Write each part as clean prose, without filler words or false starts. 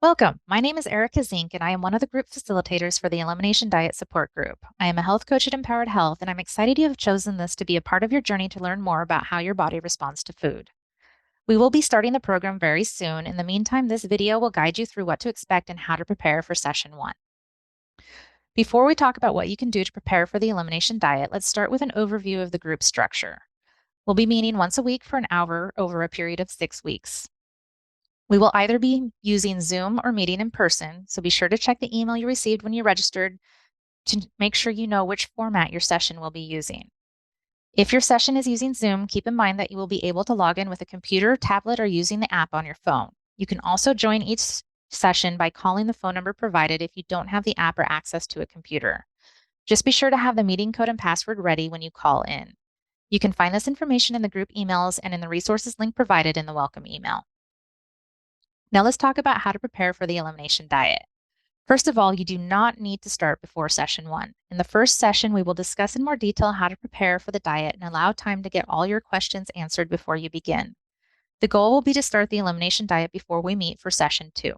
Welcome. My name is Erica Zink, and I am one of the group facilitators for the Elimination Diet Support Group. I am a health coach at Empowered Health, and I'm excited you have chosen this to be a part of your journey to learn more about how your body responds to food. We will be starting the program very soon. In the meantime, this video will guide you through what to expect and how to prepare for session 1. Before we talk about what you can do to prepare for the Elimination Diet, let's start with an overview of the group structure. We'll be meeting once a week for an hour over a period of 6 weeks. We will either be using Zoom or meeting in person, so be sure to check the email you received when you registered to make sure you know which format your session will be using. If your session is using Zoom, keep in mind that you will be able to log in with a computer, tablet, or using the app on your phone. You can also join each session by calling the phone number provided if you don't have the app or access to a computer. Just be sure to have the meeting code and password ready when you call in. You can find this information in the group emails and in the resources link provided in the welcome email. Now let's talk about how to prepare for the Elimination Diet. First of all, you do not need to start before session 1. In the first session, we will discuss in more detail how to prepare for the diet and allow time to get all your questions answered before you begin. The goal will be to start the Elimination Diet before we meet for session 2.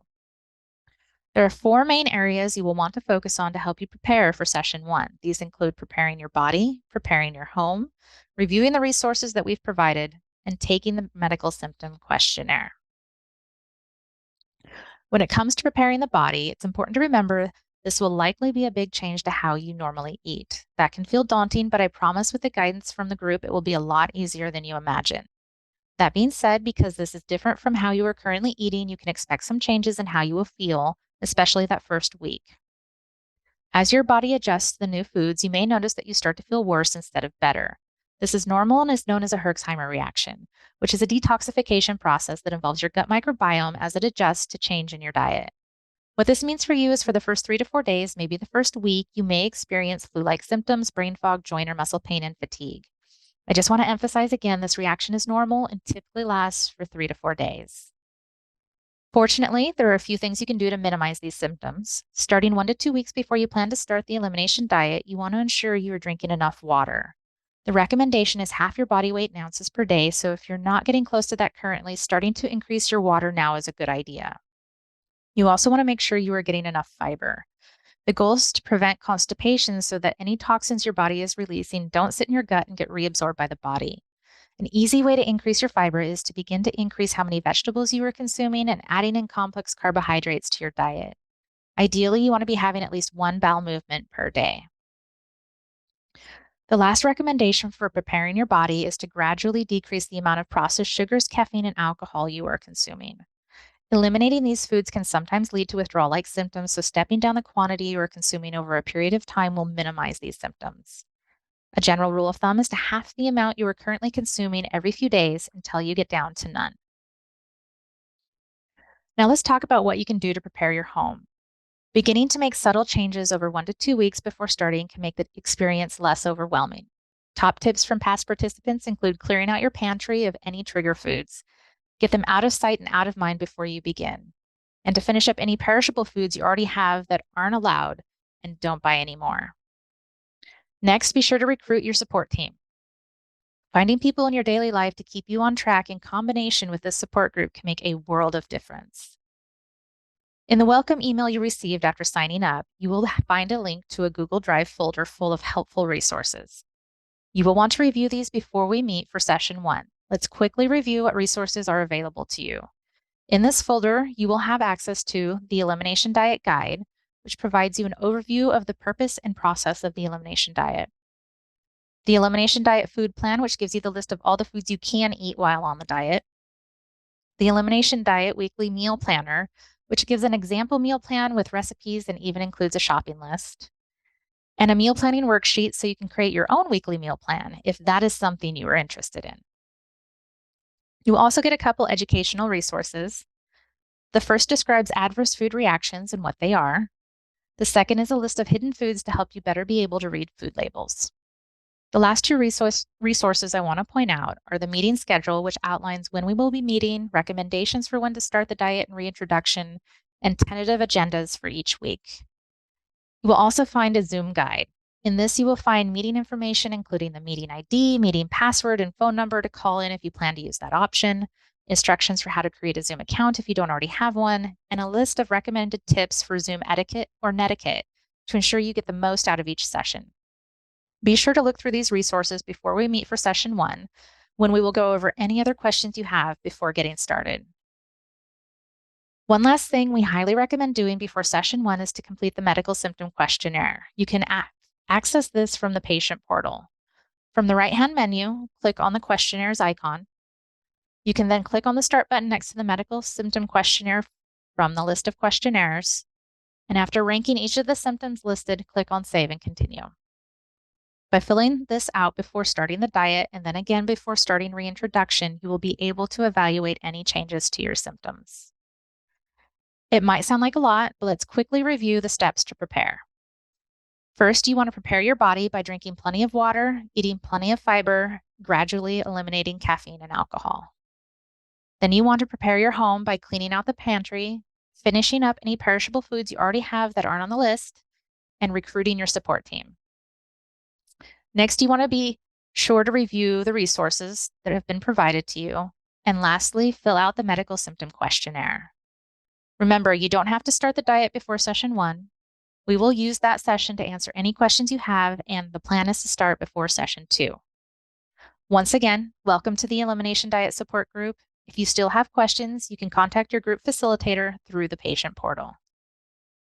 There are 4 main areas you will want to focus on to help you prepare for session 1. These include preparing your body, preparing your home, reviewing the resources that we've provided, and taking the medical symptom questionnaire. When it comes to preparing the body, it's important to remember this will likely be a big change to how you normally eat. That can feel daunting, but I promise with the guidance from the group, it will be a lot easier than you imagine. That being said, because this is different from how you are currently eating, you can expect some changes in how you will feel, especially that first week. As your body adjusts to the new foods, you may notice that you start to feel worse instead of better. This is normal and is known as a Herxheimer reaction, which is a detoxification process that involves your gut microbiome as it adjusts to change in your diet. What this means for you is for the first 3 to 4 days, maybe the first week, you may experience flu-like symptoms, brain fog, joint or muscle pain, and fatigue. I just want to emphasize again, this reaction is normal and typically lasts for 3 to 4 days. Fortunately, there are a few things you can do to minimize these symptoms. Starting 1 to 2 weeks before you plan to start the Elimination Diet, you want to ensure you are drinking enough water. The recommendation is half your body weight in ounces per day, so if you're not getting close to that currently, starting to increase your water now is a good idea. You also want to make sure you are getting enough fiber. The goal is to prevent constipation so that any toxins your body is releasing don't sit in your gut and get reabsorbed by the body. An easy way to increase your fiber is to begin to increase how many vegetables you are consuming and adding in complex carbohydrates to your diet. Ideally, you want to be having at least 1 bowel movement per day. The last recommendation for preparing your body is to gradually decrease the amount of processed sugars, caffeine, and alcohol you are consuming. Eliminating these foods can sometimes lead to withdrawal-like symptoms, so stepping down the quantity you are consuming over a period of time will minimize these symptoms. A general rule of thumb is to half the amount you are currently consuming every few days until you get down to none. Now let's talk about what you can do to prepare your home. Beginning to make subtle changes over 1 to 2 weeks before starting can make the experience less overwhelming. Top tips from past participants include clearing out your pantry of any trigger foods. Get them out of sight and out of mind before you begin. And to finish up any perishable foods you already have that aren't allowed, and don't buy any more. Next, be sure to recruit your support team. Finding people in your daily life to keep you on track in combination with this support group can make a world of difference. In the welcome email you received after signing up, you will find a link to a Google Drive folder full of helpful resources. You will want to review these before we meet for session 1. Let's quickly review what resources are available to you. In this folder, you will have access to the Elimination Diet Guide, which provides you an overview of the purpose and process of the Elimination Diet. The Elimination Diet Food Plan, which gives you the list of all the foods you can eat while on the diet. The Elimination Diet Weekly Meal Planner, which gives an example meal plan with recipes and even includes a shopping list. And a meal planning worksheet so you can create your own weekly meal plan if that is something you are interested in. You will also get a couple educational resources. The first describes adverse food reactions and what they are. The second is a list of hidden foods to help you better be able to read food labels. The last 2 resources I want to point out are the meeting schedule, which outlines when we will be meeting, recommendations for when to start the diet and reintroduction, and tentative agendas for each week. You will also find a Zoom guide. In this, you will find meeting information, including the meeting ID, meeting password, and phone number to call in if you plan to use that option, instructions for how to create a Zoom account if you don't already have one, and a list of recommended tips for Zoom etiquette or netiquette to ensure you get the most out of each session. Be sure to look through these resources before we meet for session 1, when we will go over any other questions you have before getting started. One last thing we highly recommend doing before session 1 is to complete the medical symptom questionnaire. You can access this from the patient portal. From the right-hand menu, click on the questionnaires icon. You can then click on the Start button next to the medical symptom questionnaire from the list of questionnaires. And after ranking each of the symptoms listed, click on Save and Continue. By filling this out before starting the diet and then again before starting reintroduction, you will be able to evaluate any changes to your symptoms. It might sound like a lot, but let's quickly review the steps to prepare. First, you want to prepare your body by drinking plenty of water, eating plenty of fiber, gradually eliminating caffeine and alcohol. Then you want to prepare your home by cleaning out the pantry, finishing up any perishable foods you already have that aren't on the list, and recruiting your support team. Next, you want to be sure to review the resources that have been provided to you. And lastly, fill out the medical symptom questionnaire. Remember, you don't have to start the diet before session 1. We will use that session to answer any questions you have, and the plan is to start before session 2. Once again, welcome to the Elimination Diet Support Group. If you still have questions, you can contact your group facilitator through the patient portal.